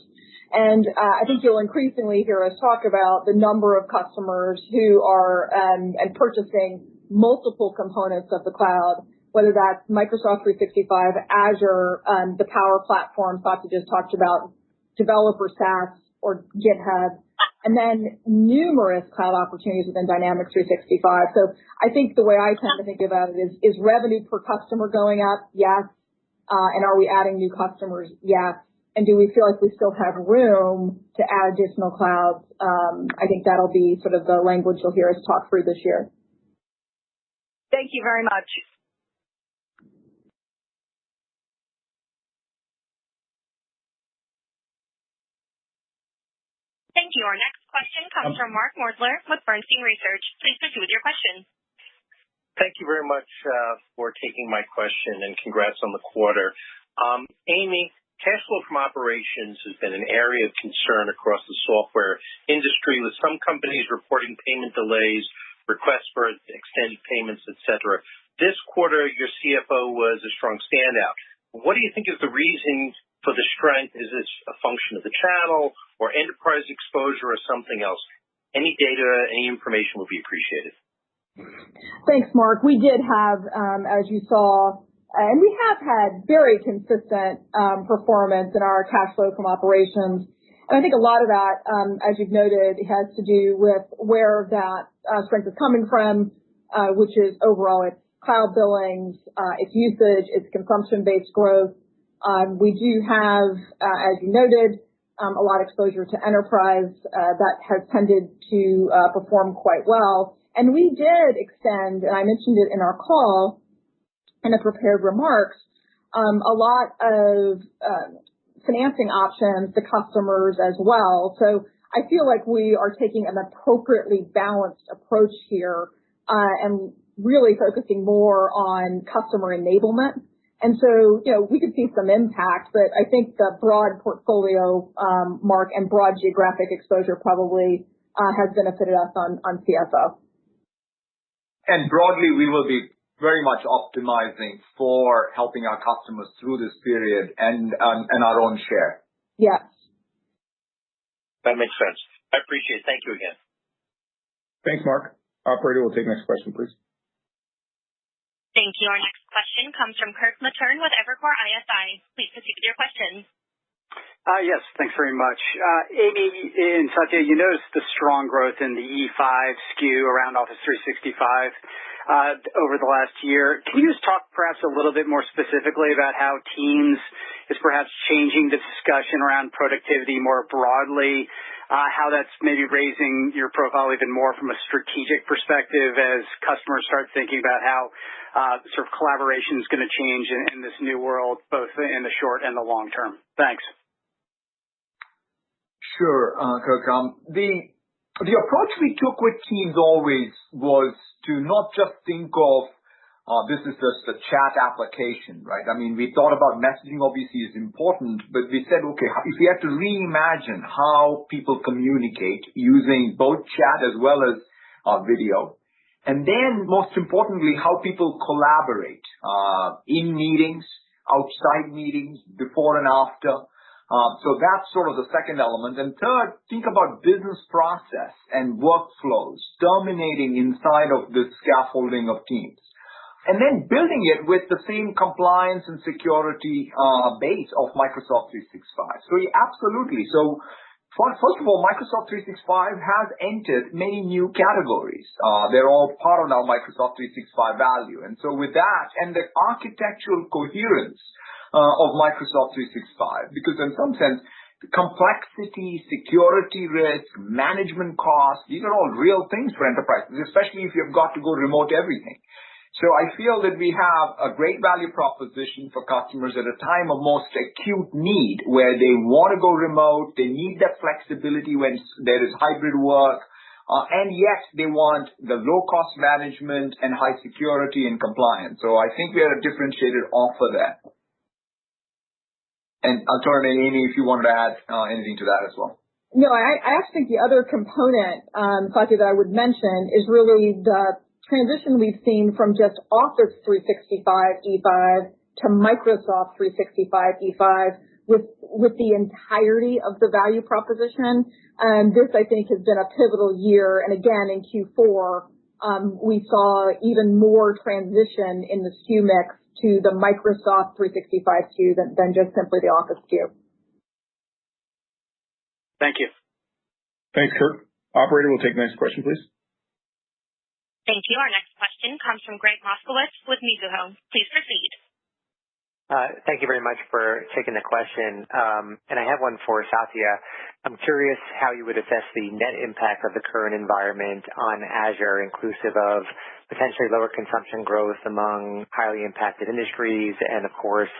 Speaker 4: And I think you'll increasingly hear us talk about the number of customers who are and purchasing multiple components of the cloud, whether that's Microsoft 365, Azure, the Power Platform, Satya just talked about, developer SaaS or GitHub, and then numerous cloud opportunities within Dynamics 365. So I think the way I tend to think about it is revenue per customer going up? Yes. And are we adding new customers? Yes. And do we feel like we still have room to add additional clouds? I think that'll be sort of the language you'll hear us talk through this year.
Speaker 6: Thank you very much.
Speaker 1: Thank you. Our next question comes from Mark Moerdler with Bernstein Research. Please proceed with your question.
Speaker 7: Thank you very much for taking my question, and congrats on the quarter. Amy, cash flow from operations has been an area of concern across the software industry, with some companies reporting payment delays, requests for extended payments, etc. This quarter, your CFO was a strong standout. What do you think is the reason for the strength? Is this a function of the channel or enterprise exposure or something else? Any data, any information would be appreciated.
Speaker 4: Thanks, Mark. We did have, as you saw, and we have had very consistent performance in our cash flow from operations. And I think a lot of that, as you've noted, has to do with where that strength is coming from, which is overall its cloud billings, its usage, its consumption-based growth. We do have, as you noted, a lot of exposure to enterprise that has tended to perform quite well. And we did extend, and I mentioned it in our call, in the prepared remarks, a lot of financing options to customers as well. So I feel like we are taking an appropriately balanced approach here and really focusing more on customer enablement. And so, we could see some impact, but I think the broad portfolio, Mark, and broad geographic exposure probably has benefited us on CFO.
Speaker 3: And broadly, we will be very much optimizing for helping our customers through this period and our own share.
Speaker 4: Yes.
Speaker 7: That makes sense. I appreciate it. Thank you again.
Speaker 2: Thanks, Mark. Operator, we'll take the next question, please.
Speaker 1: Thank you. Our next question comes from Kirk Materne with Evercore ISI. Please proceed with your question.
Speaker 8: Yes, thanks very much. Amy and Satya, you noticed the strong growth in the E5 SKU around Office 365 over the last year. Can you just talk perhaps a little bit more specifically about how Teams is perhaps changing the discussion around productivity more broadly, how that's maybe raising your profile even more from a strategic perspective as customers start thinking about how sort of collaboration is going to change in this new world, both in the short and the long term? Thanks.
Speaker 3: Sure, Kirk. The approach we took with Teams always was to not just think of this is just a chat application, right? I mean, we thought about messaging obviously is important, but we said, okay, if we have to reimagine how people communicate using both chat as well as video, and then most importantly, how people collaborate in meetings, outside meetings, before and after. So that's sort of the second element. And third, think about business process and workflows terminating inside of this scaffolding of Teams. And then building it with the same compliance and security base of Microsoft 365. So absolutely. So first of all, Microsoft 365 has entered many new categories. They're all part of our Microsoft 365 value. And so with that and the architectural coherence of Microsoft 365, because in some sense, complexity, security risk, management costs, these are all real things for enterprises, especially if you've got to go remote everything. So I feel that we have a great value proposition for customers at a time of most acute need where they want to go remote, they need that flexibility when there is hybrid work, and yet they want the low-cost management and high security and compliance. So I think we have a differentiated offer there. And I'll turn to Amy if you wanted to add anything to that as well.
Speaker 4: No, I actually think the other component, Satya, that I would mention is really the transition we've seen from just Office 365 E5 to Microsoft 365 E5 with the entirety of the value proposition. This, I think, has been a pivotal year. And again, in Q4, we saw even more transition in the SKU mix to the Microsoft 365 SKU than just simply the Office SKU.
Speaker 8: Thank you.
Speaker 2: Thanks, Kirk. Operator, we'll take the next question, please.
Speaker 1: Thank you. Our next question comes from Greg Moskowitz with Mizuho. Please proceed.
Speaker 9: Thank you very much for taking the question. And I have one for Satya. I'm curious how you would assess the net impact of the current environment on Azure, inclusive of potentially lower consumption growth among highly impacted industries and, of course,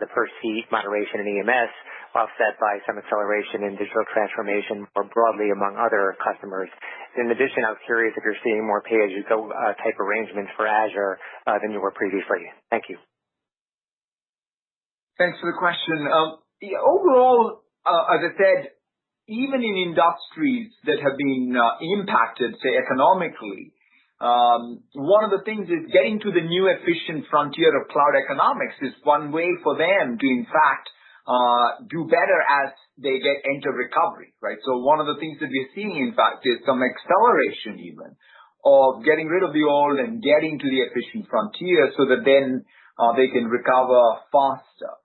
Speaker 9: the per seat moderation in EMS, offset by some acceleration in digital transformation more broadly among other customers. In addition, I was curious if you're seeing more pay-as-you-go type arrangements for Azure than you were previously. Thank you.
Speaker 3: Thanks for the question. Overall, as I said, even in industries that have been impacted, say, economically, One of the things is getting to the new efficient frontier of cloud economics is one way for them to, in fact, do better as they enter recovery, right? So one of the things that we're seeing, in fact, is some acceleration even of getting rid of the old and getting to the efficient frontier so that then they can recover faster.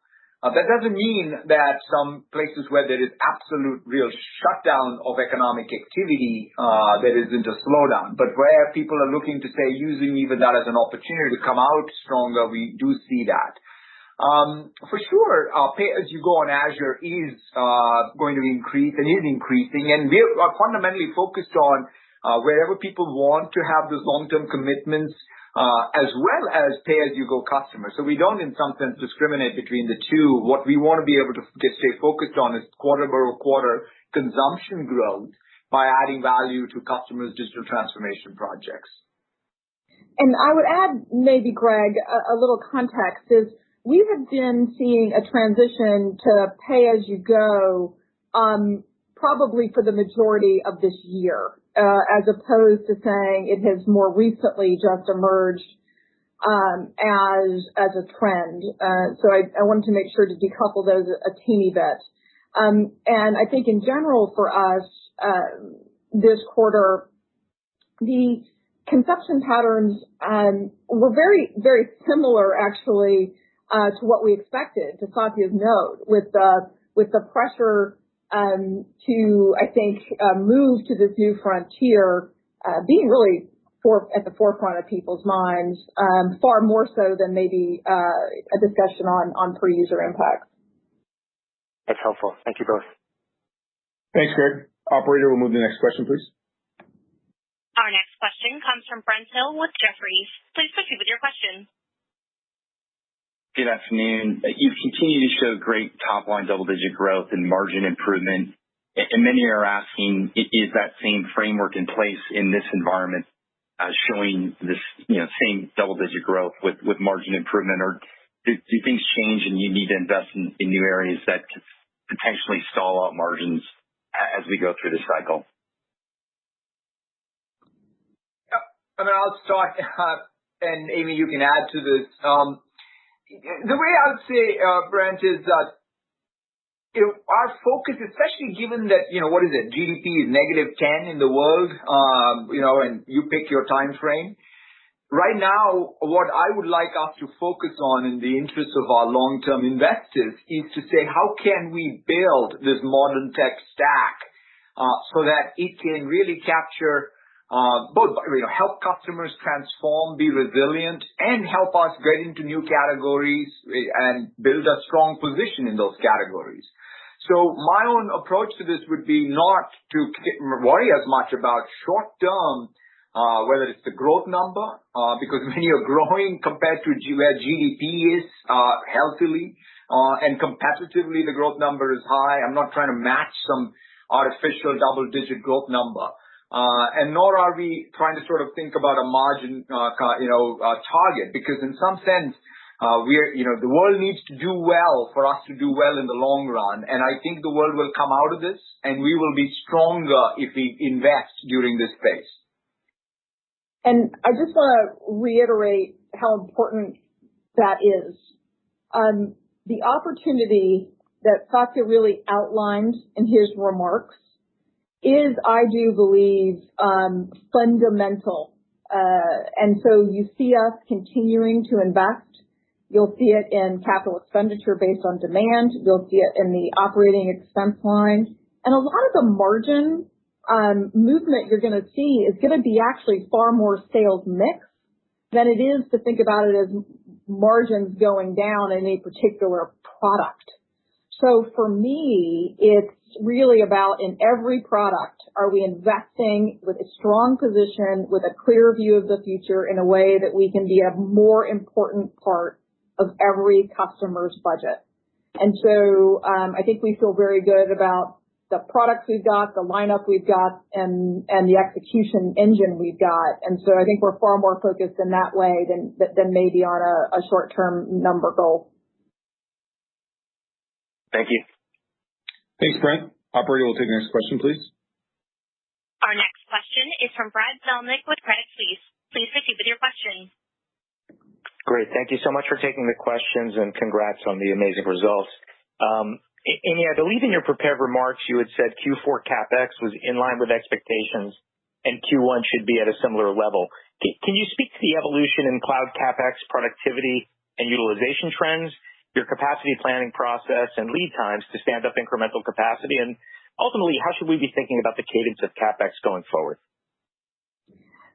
Speaker 3: That doesn't mean that some places where there is absolute real shutdown of economic activity, there isn't a slowdown. But where people are looking to say using even that as an opportunity to come out stronger, we do see that. For sure, pay-as-you-go on Azure is going to increase and is increasing, and we are fundamentally focused on wherever people want to have those long-term commitments, as well as pay-as-you-go customers. So we don't, in some sense, discriminate between the two. What we want to be able to stay focused on is quarter-over-quarter consumption growth by adding value to customers' digital transformation projects.
Speaker 4: And I would add, maybe, Greg, a little context is we have been seeing a transition to pay-as-you-go probably for the majority of this year, as opposed to saying it has more recently just emerged as a trend. So I wanted to make sure to decouple those a teeny bit. And I think in general for us, this quarter, the consumption patterns were very, very similar actually to what we expected, to Satya's note, with the pressure to, I think, move to this new frontier, being really at the forefront of people's minds, far more so than maybe a discussion on per-user impacts.
Speaker 9: That's helpful. Thank you both.
Speaker 2: Thanks, Greg. Operator, we'll move to the next question, please.
Speaker 1: Our next question comes from Brent Thill with Jefferies. Please proceed with your question.
Speaker 10: Good afternoon. You've continued to show great top-line double-digit growth and margin improvement, and many are asking, is that same framework in place in this environment, showing this same double-digit growth with margin improvement, or do things change and you need to invest in new areas that could potentially stall out margins as we go through this cycle?
Speaker 3: I mean, I'll start, and Amy, you can add to this. The way I would say, Brent, is that our focus, especially given that, what is it, GDP is -10 in the world, and you pick your time frame. Right now, what I would like us to focus on in the interest of our long-term investors is to say, how can we build this modern tech stack so that it can really capture both, help customers transform, be resilient, and help us get into new categories and build a strong position in those categories. So my own approach to this would be not to worry as much about short-term, whether it's the growth number, because when you're growing compared to where GDP is healthily and competitively, the growth number is high. I'm not trying to match some artificial double-digit growth number. And nor are we trying to sort of think about a margin, target, because in some sense, the world needs to do well for us to do well in the long run. And I think the world will come out of this and we will be stronger if we invest during this phase.
Speaker 4: And I just want to reiterate how important that is. The opportunity that Satya really outlined in his remarks is, I do believe, fundamental. And so you see us continuing to invest. You'll see it in capital expenditure based on demand. You'll see it in the operating expense line. And a lot of the margin movement you're going to see is going to be actually far more sales mix than it is to think about it as margins going down in a particular product. So for me, it's really about, in every product, are we investing with a strong position, with a clear view of the future in a way that we can be a more important part of every customer's budget. And so I think we feel very good about the products we've got, the lineup we've got, and the execution engine we've got. And so I think we're far more focused in that way than maybe on a short-term number goal.
Speaker 10: Thank you.
Speaker 2: Thanks, Brent. Operator, we'll take the next question, please.
Speaker 1: Our next question is from Brad Zelnick with Credit Suisse. Please proceed with your question.
Speaker 11: Great. Thank you so much for taking the questions, and congrats on the amazing results. Amy, I believe in your prepared remarks, you had said Q4 CapEx was in line with expectations and Q1 should be at a similar level. Can you speak to the evolution in cloud CapEx productivity and utilization trends, your capacity planning process, and lead times to stand up incremental capacity? And ultimately, how should we be thinking about the cadence of CapEx going forward?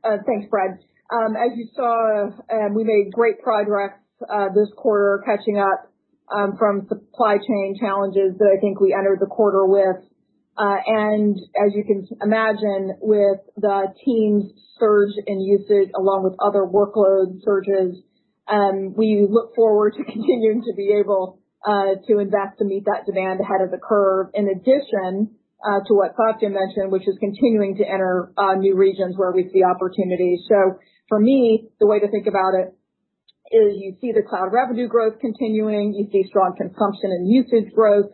Speaker 4: Thanks, Fred. As you saw, we made great progress this quarter catching up from supply chain challenges that I think we entered the quarter with. And as you can imagine, with the team's surge in usage along with other workload surges, we look forward to continuing to be able to invest to meet that demand ahead of the curve, in addition to what Satya mentioned, which is continuing to enter new regions where we see opportunities. So for me, the way to think about it is you see the cloud revenue growth continuing, you see strong consumption and usage growth,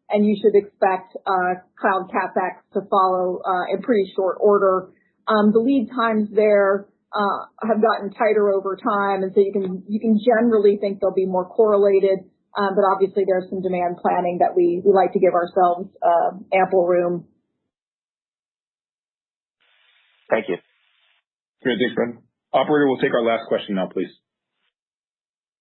Speaker 4: and you should expect cloud CapEx to follow in pretty short order. The lead times there have gotten tighter over time, and so you can generally think they'll be more correlated. But obviously there's some demand planning that we like to give ourselves ample room.
Speaker 11: Thank you.
Speaker 2: Great, thanks, Fred. Operator, we'll take our last question now, please.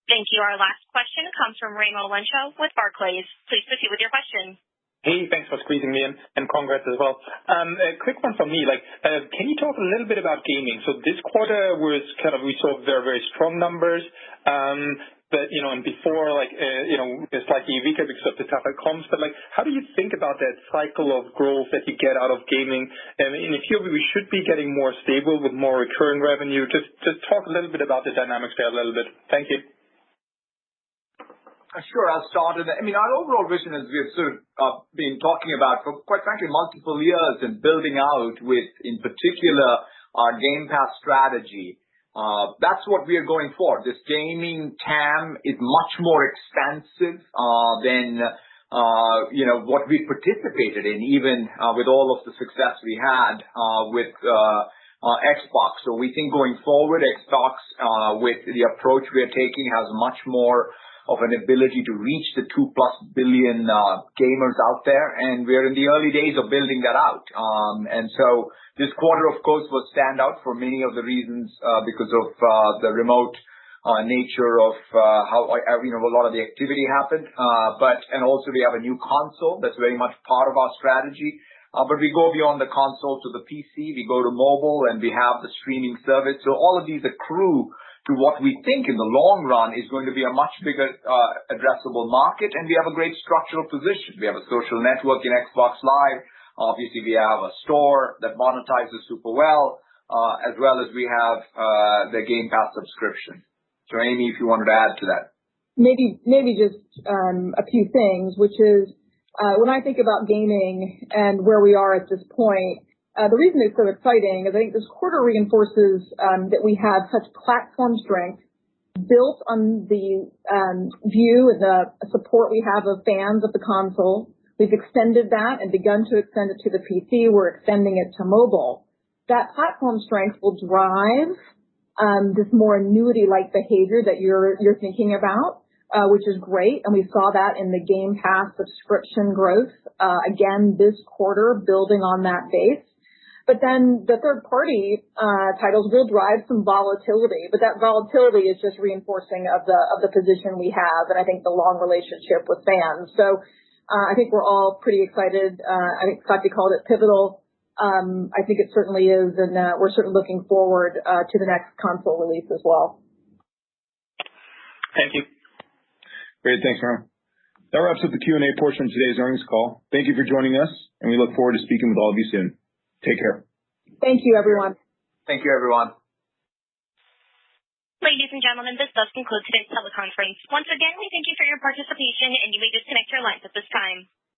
Speaker 1: Thank you. Our last question comes from Raimo Lenschow with Barclays. Please proceed with your question.
Speaker 12: Hey, thanks for squeezing me in, and congrats as well. A quick one from me. Can you talk a little bit about gaming? So this quarter was we saw very, very strong numbers. But, and before, it's slightly weaker because of the tougher comps. But, how do you think about that cycle of growth that you get out of gaming? And in theory, we should be getting more stable with more recurring revenue. Just talk a little bit about the dynamics there a little bit. Thank you.
Speaker 3: Sure, I'll start. Our overall vision, as we've sort of been talking about for, quite frankly, multiple years, and building out with, in particular, our Game Pass strategy. That's what we are going for. This gaming TAM is much more expansive than what we participated in, even with all of the success we had with Xbox. So we think going forward, Xbox, with the approach we are taking, has much more of an ability to reach the 2+ billion gamers out there, and we're in the early days of building that out. And so this quarter, of course, will stand out for many of the reasons because of the remote nature of how a lot of the activity happened. And also we have a new console that's very much part of our strategy. But we go beyond the console to the PC, we go to mobile, and we have the streaming service. So all of these accrue to what we think in the long run is going to be a much bigger addressable market, and we have a great structural position. We have a social network in Xbox Live. Obviously, we have a store that monetizes super well as we have the Game Pass subscription. So, Amy, if you wanted to add to that.
Speaker 4: Maybe just a few things, which is when I think about gaming and where we are at this point, the reason it's so exciting is I think this quarter reinforces that we have such platform strength built on the view and the support we have of fans of the console. We've extended that and begun to extend it to the PC. We're extending it to mobile. That platform strength will drive this more annuity-like behavior that you're thinking about, which is great. And we saw that in the Game Pass subscription growth, again, this quarter, building on that base. But then the third-party titles will drive some volatility, but that volatility is just reinforcing of the position we have, and I think the long relationship with fans. So I think we're all pretty excited. I think Satya called it pivotal. I think it certainly is, and we're certainly looking forward to the next console release as well.
Speaker 12: Thank you.
Speaker 2: Great, thanks, Ron. That wraps up the Q&A portion of today's earnings call. Thank you for joining us, and we look forward to speaking with all of you soon. Take care.
Speaker 4: Thank you, everyone.
Speaker 3: Thank you, everyone.
Speaker 1: Ladies and gentlemen, this does conclude today's teleconference. Once again, we thank you for your participation, and you may disconnect your lines at this time.